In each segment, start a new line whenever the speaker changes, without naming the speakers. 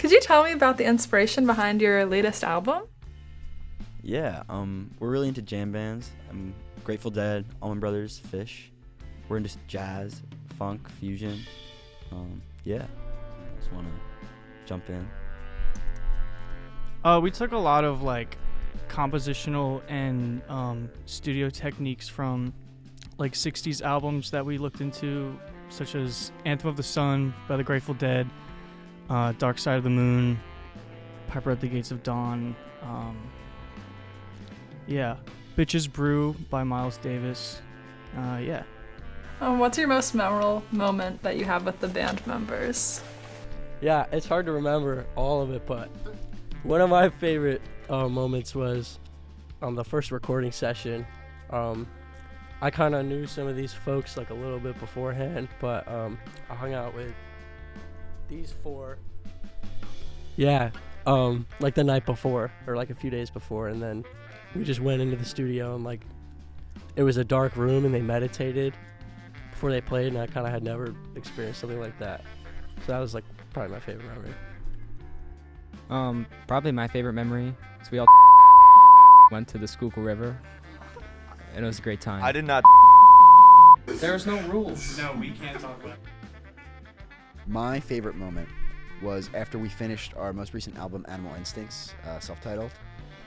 Could you tell me about the inspiration behind your latest album?
Yeah, we're really into jam bands. Grateful Dead, Allman Brothers, Fish. We're into jazz, funk, fusion. Yeah, just want to jump in.
We took a lot of like compositional and studio techniques from like 60s albums that we looked into, such as Anthem of the Sun by the Grateful Dead, Dark Side of the Moon, Piper at the Gates of Dawn, Bitches Brew by Miles Davis.
What's your most memorable moment that you have with the band members?
Yeah, it's hard to remember all of it, but one of my favorite moments was on the first recording session. I kind of knew some of these folks like a little bit beforehand, but I hung out with these four. Yeah, like the night before or like a few days before, and then we just went into the studio and like it was a dark room and they meditated before they played, and I kind of had never experienced something like that. So that was like probably my favorite memory.
Probably my favorite memory is we all went to the Schuylkill River, and it was a great time.
I did not.
There's no rules.
No, we can't talk about it.
My favorite moment was after we finished our most recent album, Animal Instincts, self-titled.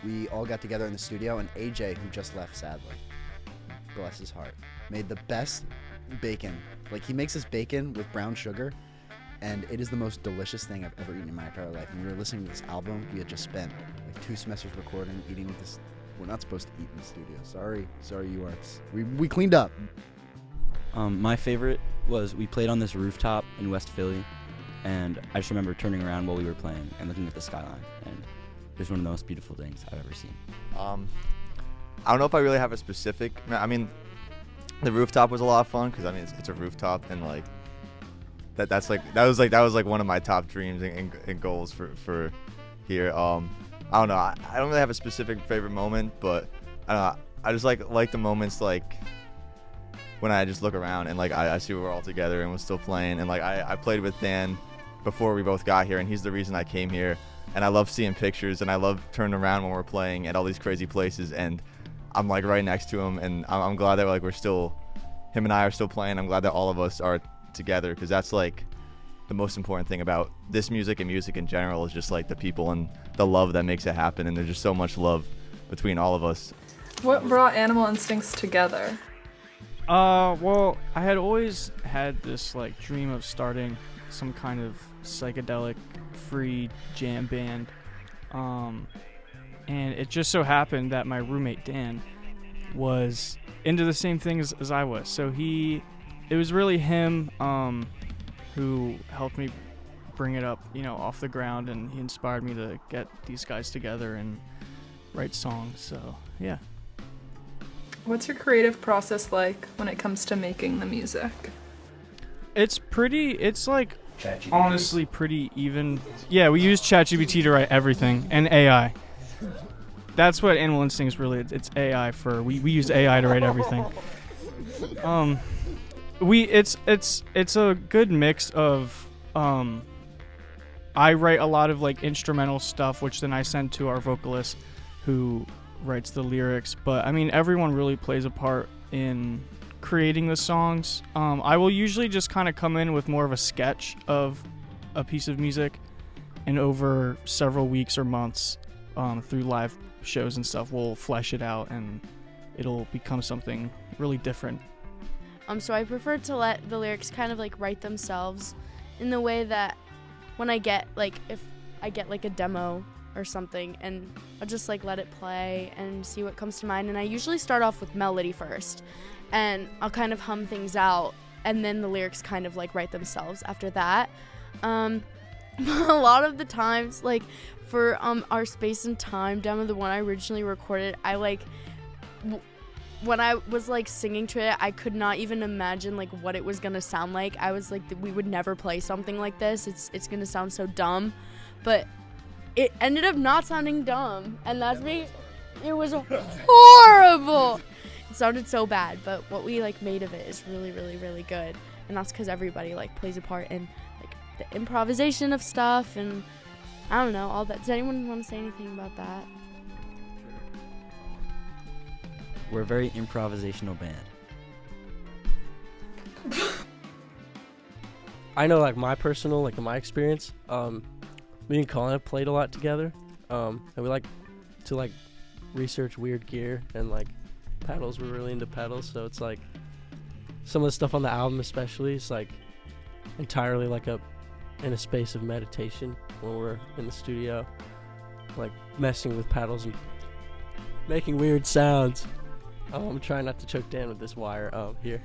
We all got together in the studio, and AJ, who just left sadly, bless his heart, made the best bacon. Like, he makes this bacon with brown sugar, and it is the most delicious thing I've ever eaten in my entire life. And we were listening to this album. We had just spent like 2 semesters recording, eating this. We're not supposed to eat in the studio. Sorry, UArts. We cleaned up.
My favorite was we played on this rooftop in West Philly, and I just remember turning around while we were playing and looking at the skyline, and it was one of the most beautiful things I've ever seen.
I don't know if I really have a specific. I mean, the rooftop was a lot of fun because I mean it's a rooftop, and like that was like one of my top dreams and goals for here. I don't know. I don't really have a specific favorite moment, but I don't know. I just like the moments like when I just look around and like I see we're all together and we're still playing, and like I played with Dan before we both got here, and he's the reason I came here. And I love seeing pictures, and I love turning around when we're playing at all these crazy places, and I'm like right next to him, and I'm glad that like him and I are still playing. I'm glad that all of us are together, because that's like the most important thing about this music and music in general is just like the people and the love that makes it happen, and there's just so much love between all of us.
What brought Animal Instincts together?
Well, I had always had this like dream of starting some kind of psychedelic free jam band, and it just so happened that my roommate Dan was into the same thing as I was, so it was really him who helped me bring it up, off the ground, and he inspired me to get these guys together and write songs. So yeah.
What's your creative process like when it comes to making the music?
It's like honestly pretty even. Yeah, we use ChatGPT to write everything, and AI. That's what Animal Instincts really is. It's AI we use AI to write everything. It's a good mix of I write a lot of like instrumental stuff, which then I send to our vocalist who writes the lyrics, but I mean everyone really plays a part in creating the songs. I will usually just kind of come in with more of a sketch of a piece of music, and over several weeks or months through live shows and stuff we'll flesh it out and it'll become something really different.
So I prefer to let the lyrics kind of like write themselves, in the way that when I get like, if I get like a demo or something, and I'll just like let it play and see what comes to mind, and I usually start off with melody first, and I'll kind of hum things out, and then the lyrics kind of like write themselves after that. A lot of the times, like for our Space and Time demo, the one I originally recorded, I like when I was like singing to it, I could not even imagine like what it was gonna sound like. I was like, we would never play something like this. It's gonna sound so dumb, but it ended up not sounding dumb, and that's me. It was horrible. It sounded so bad, but what we like made of it is really, really, really good, and that's because everybody like plays a part in like the improvisation of stuff, and I don't know, all that. Does anyone want to say anything about that?
We're a very improvisational band.
I know, like, my personal, like, in my experience, me and Colin have played a lot together, and we like to, like, research weird gear and, like, pedals. We're really into pedals, so it's, like, some of the stuff on the album especially is, like, entirely, like, in a space of meditation when we're in the studio, like, messing with pedals and making weird sounds. I'm trying not to choke Dan with this wire here.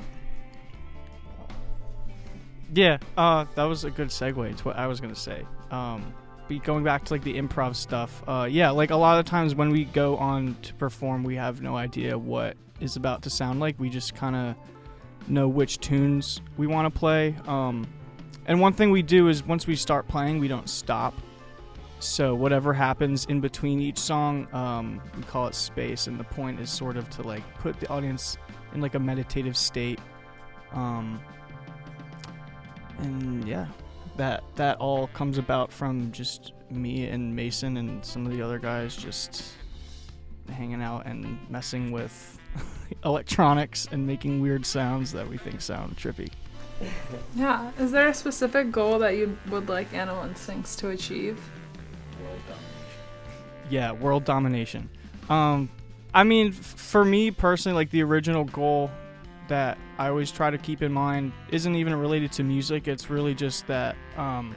Yeah, that was a good segue to what I was gonna say. Going back to like the improv stuff, yeah, like a lot of times when we go on to perform, we have no idea what is about to sound like. We just kind of know which tunes we want to play. And one thing we do is once we start playing, we don't stop. So whatever happens in between each song, we call it space, and the point is sort of to like put the audience in like a meditative state. And yeah, that all comes about from just me and Mason and some of the other guys just hanging out and messing with electronics and making weird sounds that we think sound trippy.
Yeah. Is there a specific goal that you would like Animal Instincts to achieve?
Yeah, world domination. I mean, for me personally, like the original goal that I always try to keep in mind isn't even related to music. It's really just that I'm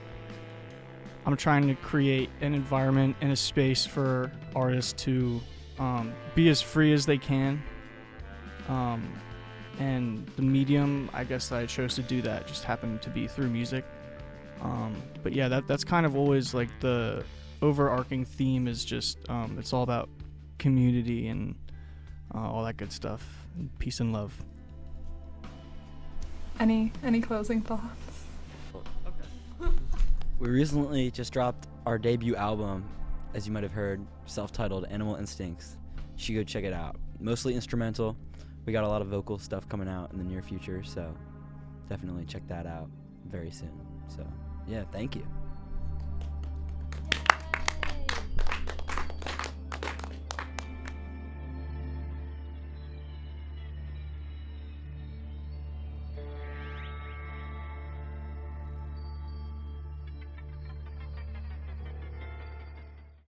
trying to create an environment and a space for artists to be as free as they can. And the medium, I guess, that I chose to do that just happened to be through music. But yeah, that's kind of always like the overarching theme is just it's all about community and all that good stuff, peace and love.
Any closing thoughts?
We recently just dropped our debut album, as you might have heard, self-titled Animal Instincts. You should go check it out. Mostly instrumental. We got a lot of vocal stuff coming out in the near future, so definitely check that out very soon. So, yeah, thank you.